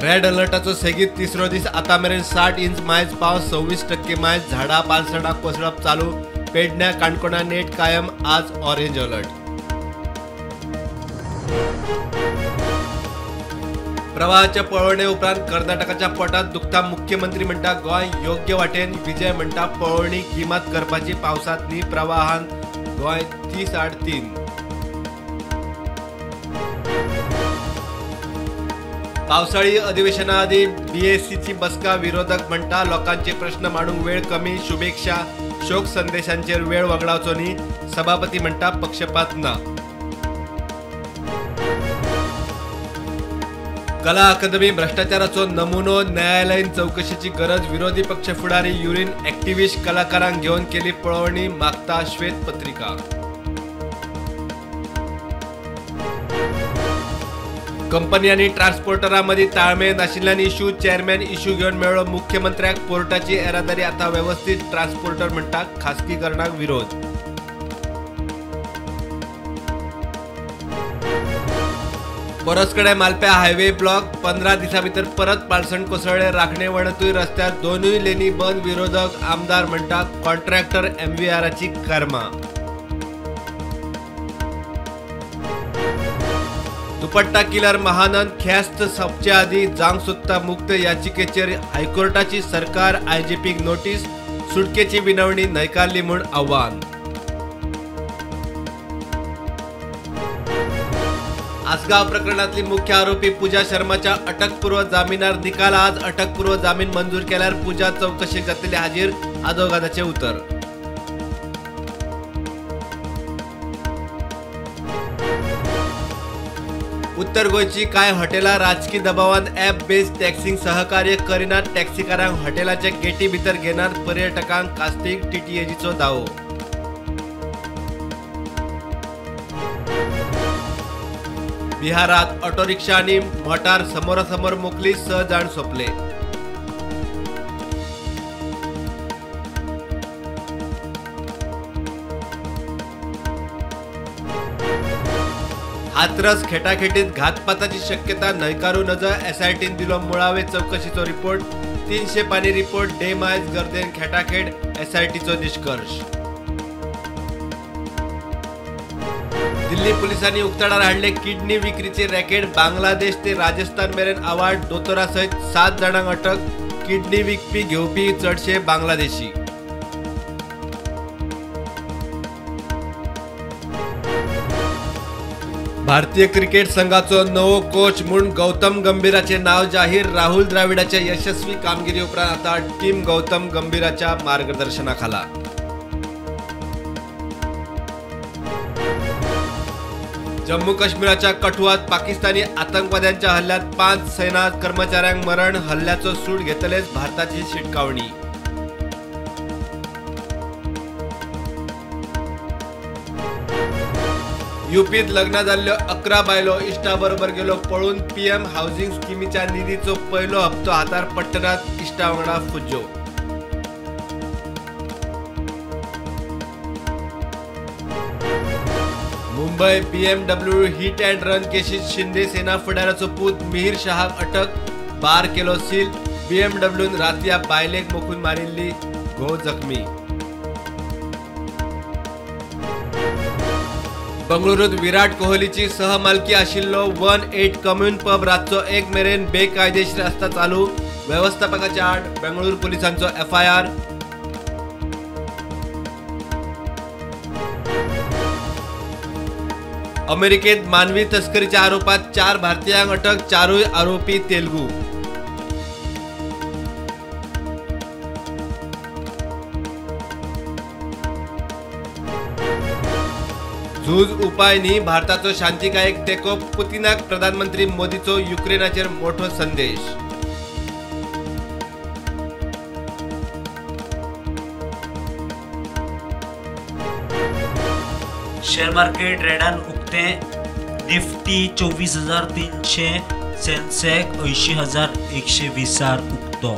Red अलर्टाचो सेगीत तिसरो दीस आतामेरेन 60 inch मायज पावस 26% मायज झाडा पालसडा कोसळप चालू पेडण्या काणकोणा नेट कायम आज ऑरेंज अलर्ट। प्रवाहाच्या पळवणे उपरांत कर्नाटकाच्या पोटात दुखता मुख्यमंत्री म्हणटा गोंय योग्य वाटेन विजय म्हणटा पळवणी गिमात करपाची पावसात न्ही प्रवाहान गोंय 30-3। पावसाळी अधिवेशना आधी बीएससीची बसका विरोधक म्हणटा लोकांचे प्रश्न मांडूंक वेळ कमी शुभेच्छा शोक संदेशांचेर वेळ वगडावचो न्ही सभापती म्हणटा पक्षपात ना। कला अकादमी भ्रष्टाचाराचो नमुनो न्यायालयीन चौकशीची गरज विरोधी पक्ष फुडारी युरीन ॲक्टिव्हिस्ट कलाकारांक घेवन केली पळवणी मागता श्वेत पत्रिका। कंपनी आणि ट्रान्सपोर्टरांमदी ताळमेळ नाशिल्ल्यान इश्यू चेअरमॅन इश्यू घेवन मेळ्ळो मुख्यमंत्र्याक पोर्टाची येरादारी आता व्यवस्थित ट्रान्सपोर्टर म्हणटा खासगीकरणाक विरोध। परसकडे मालप्या हायवे ब्लॉक 15 दिसां भितर परत पालसण कोसळ्ळे राखणे वणतूय रस्त्यार दोनूय लेनी बंद विरोधक आमदार म्हणटा कॉन्ट्रॅक्टर MVRची कर्मा। दुपट्टा किलर महानंद ख्यास्त सोपचे आदी जांग सोदता मुक्त याचिकेचेर हायकोर्टाची सरकार IGPक नोटीस सुटकेची विनवणी न्हयकारली म्हूण आव्हान। आसगाव प्रकरणातली मुख्य आरोपी पूजा शर्माच्या अटकपूर्व जामिनार निकाल आज अटकपूर्व जामीन मंजूर केल्यार पूजा चौकशेक जातली हाजीर आदोगादाचे उतर। उत्तर गोयची कांय हॉटेलां राजकी दबावान ॲप बेस्ड टॅक्सींक सहकार्य करिनात टॅक्सीकारांक हॉटेलाच्या गेटी भितर घेनात पर्यटकांक कास्तीक TTAGचो दावो। बिहारात ऑटो रिक्षा आणि मोटार समोरासमोर मोकली 6 जाण सोंपले। हाथरस खेटाखेटीत घातपाताची शक्यता न्हयकारू नज SITन दिलो मुळावे चौकशीचो रिपोर्ट 300 पानी रिपोर्ट डेमायज गर्देन खेटाखेट SITचो निष्कर्ष। दिल्ली पुलिसांनी उक्ताडार हाडले किडनी विक्रीचे रॅकेट बांगलादेश ते राजस्थान मेरेन आवाड दोतोरा सयत 7 जाणांक अटक किडनी विकपी घेवपी चडशे बांगलादेशी। भारतीय क्रिकेट संघाचो नवो कोच म्हूण गौतम गंभीराचे नाव जाहीर राहुल द्राविडाच्या यशस्वी कामगिरी उपरांत आता टीम गौतम गंभीराच्या मार्गदर्शनाखाला। जम्मू काश्मीराच्या कठुआत पाकिस्तानी आतंकवाद्यांच्या हल्ल्यात 5 सेना कर्मचाऱ्यांक मरण हल्ल्याचो सूड घेतलेच भारताची शिटकावणी। यूपीत लग्न जाल्ल्यो 11 बायलो इश्टा बरोबर गेलो पळून PM हाऊसिंग स्किमीच्या निधीचो पयलो हप्तो हातार पडटनात इश्टा वांगडा फुज्जो। Mumbai BMW hit and run केशीत शिंदे सेना फुडाऱ्याचो पूत मिहीर शहाक अटक बार केलो सील BMWन रातया बायलेक मोखून मारिल्ली घोव जखमी। बंगळुरूत विराट कोहलीची सहमालकी आशिल्लो 1-8 कम्युन पब रातचो 1 मेरेन बेकायदेशीर आसता चालू व्यवस्थापकाच्या आड बेंगळूर पुलिसांचो FIR। अमेरिकेत मानवी तस्करीच्या आरोपात 4 भारतीयांक अटक 4 आरोपी तेलुगू। झूज उपाय न्ही भारताचो शांतिकायेक तेको पुतिनाक प्रधानमंत्री मोदीचो युक्रेनाचेर मोठो संदेश। शेअर मार्केट रेडान उक्ते निफ्टी 24,300 सेन्सेक्स 80,120 उक्तो।